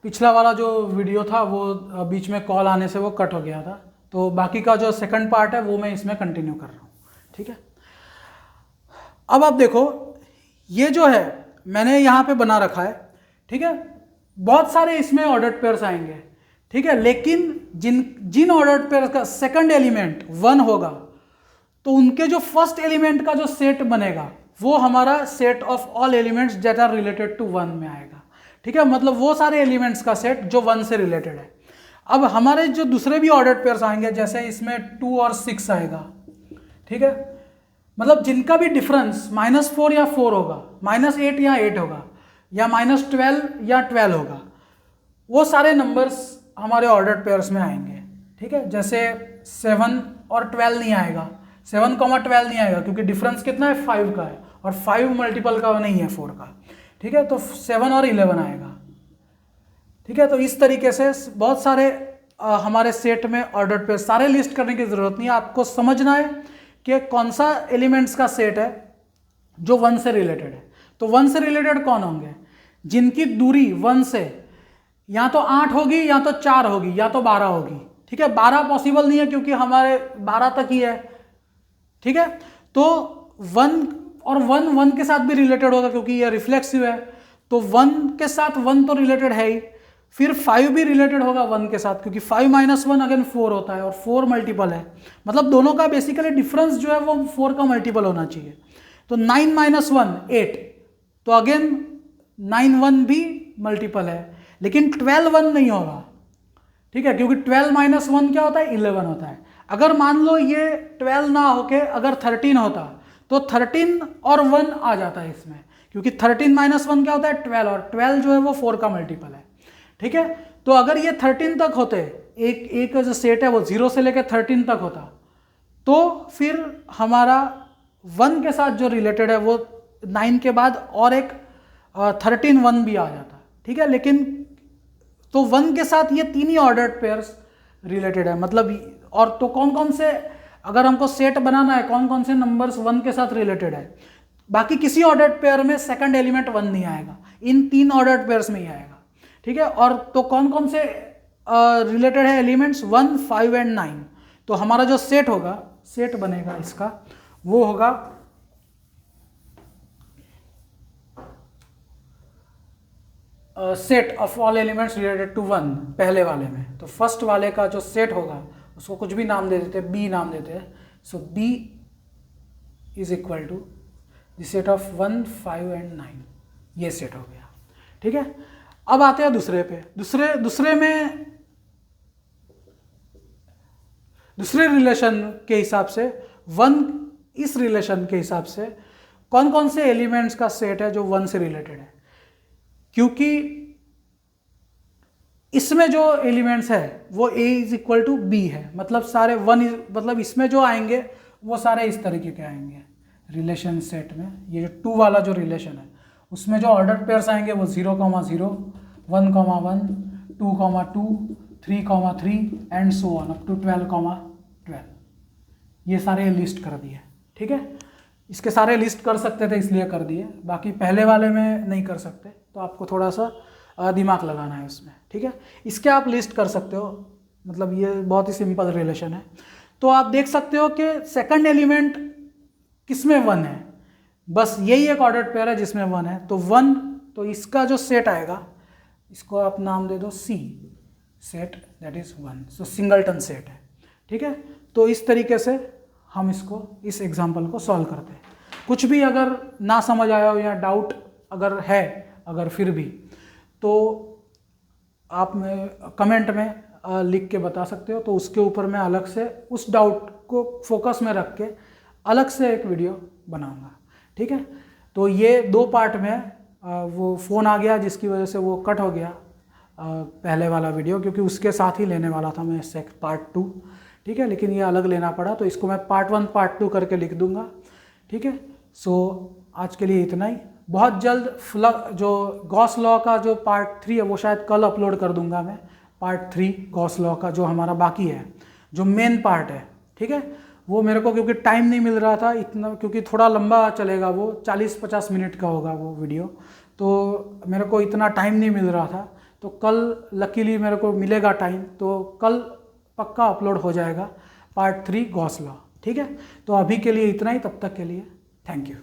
पिछला वाला जो वीडियो था वो बीच में कॉल आने से वो कट हो गया था, तो बाकी का जो सेकंड पार्ट है वो मैं इसमें कंटिन्यू कर रहा हूँ। ठीक है, अब आप देखो ये जो है मैंने यहाँ पे बना रखा है। ठीक है, बहुत सारे इसमें ऑर्डर्ड पेयर्स आएंगे। ठीक है, लेकिन जिन ऑर्डर्ड पेयर्स का सेकंड एलिमेंट 1 होगा तो उनके जो फर्स्ट एलिमेंट का जो सेट बनेगा वो हमारा set of all elements that are related to 1 में आएगा। ठीक है, मतलब वो सारे एलिमेंट्स का सेट जो 1 से रिलेटेड है। अब हमारे जो दूसरे भी ऑर्डर्ड पेयर्स आएंगे, जैसे इसमें 2 और 6 आएगा। ठीक है, मतलब जिनका भी डिफरेंस -4 या 4 होगा, -8 या 8 होगा, या -12 या 12 होगा, वो सारे नंबर्स हमारे ऑर्डर्ड पेयर्स में आएंगे। ठीक है, जैसे 7 और 12 नहीं आएगा, 7,12 नहीं आएगा क्योंकि डिफरेंस कितना है 5 का है, और 5 मल्टीपल का नहीं है 4 का। ठीक है, तो 7 और 11 आएगा। ठीक है, तो इस तरीके से बहुत सारे हमारे सेट में ऑर्डर्ड पेयर, सारे लिस्ट करने की जरूरत नहीं है, आपको समझना है कि कौन सा एलिमेंट्स का सेट है जो 1 से रिलेटेड है। तो 1 से रिलेटेड कौन होंगे? जिनकी दूरी 1 से या तो 8 होगी, या तो 4 होगी, या तो 12 होगी। ठीक है, 12 पॉसिबल नहीं है क्योंकि हमारे 12 तक ही है। ठीक है, तो 1 और 1 के साथ भी रिलेटेड होगा क्योंकि ये रिफ्लेक्सिव है, तो 1 के साथ 1 तो रिलेटेड है ही। फिर 5 भी रिलेटेड होगा 1 के साथ क्योंकि 5 - 1 अगेन 4 होता है, और 4 मल्टीपल है, मतलब दोनों का बेसिकली डिफरेंस जो है वो 4 का मल्टीपल होना चाहिए। तो 9 - 1 8, तो अगेन 9 1 भी मल्टीपल है, लेकिन 12 1 नहीं होगा। ठीक है, क्योंकि 12 - 1 क्या होता है? 11 होता है। अगर मान लो ये 12 ना होके अगर 13 होता तो 13 और 1 आ जाता है इसमें, क्योंकि 13 - 1 क्या होता है? 12, और 12 जो है वो 4 का मल्टीपल है। ठीक है, तो अगर ये 13 तक होते, एक जो सेट है वो 0 से लेकर 13 तक होता, तो फिर हमारा 1 के साथ जो रिलेटेड है वो 9 के बाद और एक 13 1 भी आ जाता। ठीक है, लेकिन तो 1 के साथ ये तीन ही ऑर्डर्ड पेयर्स रिलेटेड है, मतलब और तो कौन कौन से, अगर हमको सेट बनाना है कौन कौन से नंबर्स 1 के साथ रिलेटेड है, बाकी किसी ऑर्डर्ड पेयर में सेकंड एलिमेंट 1 नहीं आएगा, इन तीन ऑर्डर्ड पेयर्स में ही आएगा। ठीक है, और तो कौन कौन से रिलेटेड है एलिमेंट्स? 1 5 एंड 9। तो हमारा जो सेट होगा, सेट बनेगा इसका, वो होगा set of all elements related to 1 पहले वाले में। तो फर्स्ट वाले का जो सेट होगा उसको कुछ भी नाम दे देते हैं, बी नाम देते हैं। So B is equal to the set of 1 5 and 9, ये सेट हो गया। ठीक है, अब आते हैं दूसरे पे। दूसरे रिलेशन के हिसाब से 1, इस रिलेशन के हिसाब से कौन कौन से एलिमेंट्स का सेट है जो 1 से रिलेटेड है, क्योंकि इसमें जो एलिमेंट्स है वो a is equal to B है, मतलब सारे 1 मतलब इसमें जो आएंगे वो सारे इस तरीके के आएंगे रिलेशन सेट में। ये जो 2 वाला जो रिलेशन है उसमें जो ऑर्डर्ड पेयर्स आएंगे वो 0, 0, 1, 1, 2, 2, 3, 3 and so on up to 12, 12। ये सारे लिस्ट कर दिए। ठीक है, इसके सारे लिस्ट कर सकते थे इसलिए कर दिए, बाकी पहले वाले में नहीं कर सकते, तो आपको थोड़ा सा दिमाग लगाना है उसमें। ठीक है, इसके आप लिस्ट कर सकते हो, मतलब ये बहुत ही सिंपल रिलेशन है। तो आप देख सकते हो कि सेकंड एलिमेंट किसमें 1 है, बस यही एक ऑर्डर्ड पेयर है जिसमें 1 है। तो 1, तो इसका जो सेट आएगा इसको आप नाम दे दो C, set that is 1। So singleton set है। ठीक है, तो इस तरीके से हम इसको, इस एग्जाम्पल को सॉल्व करते हैं। कुछ भी अगर ना समझ आया हो या डाउट अगर है, अगर फिर भी, तो आप में कमेंट में लिख के बता सकते हो, तो उसके ऊपर मैं अलग से उस डाउट को फोकस में रख के अलग से एक वीडियो बनाऊंगा। ठीक है, तो ये 2 पार्ट में वो फ़ोन आ गया जिसकी वजह से वो कट हो गया पहले वाला वीडियो, क्योंकि उसके साथ ही लेने वाला था मैं पार्ट 2। ठीक है, लेकिन ये अलग लेना पड़ा, तो इसको मैं पार्ट 1 पार्ट 2 करके लिख दूंगा। ठीक है, सो आज के लिए इतना ही। बहुत जल्द जो गॉस लॉ का जो पार्ट 3 है वो शायद कल अपलोड कर दूंगा मैं, पार्ट 3 गॉस लॉ का जो हमारा बाकी है, जो मेन पार्ट है। ठीक है, वो मेरे को क्योंकि टाइम नहीं मिल रहा था इतना, क्योंकि थोड़ा लंबा चलेगा, वो 40-50 मिनट का होगा वो वीडियो, तो मेरे को इतना टाइम नहीं मिल रहा था, तो कल लकीली मेरे को मिलेगा टाइम, तो कल पक्का अपलोड हो जाएगा पार्ट 3 गॉस लॉ। ठीक है, तो अभी के लिए इतना ही, तब तक के लिए थैंक यू।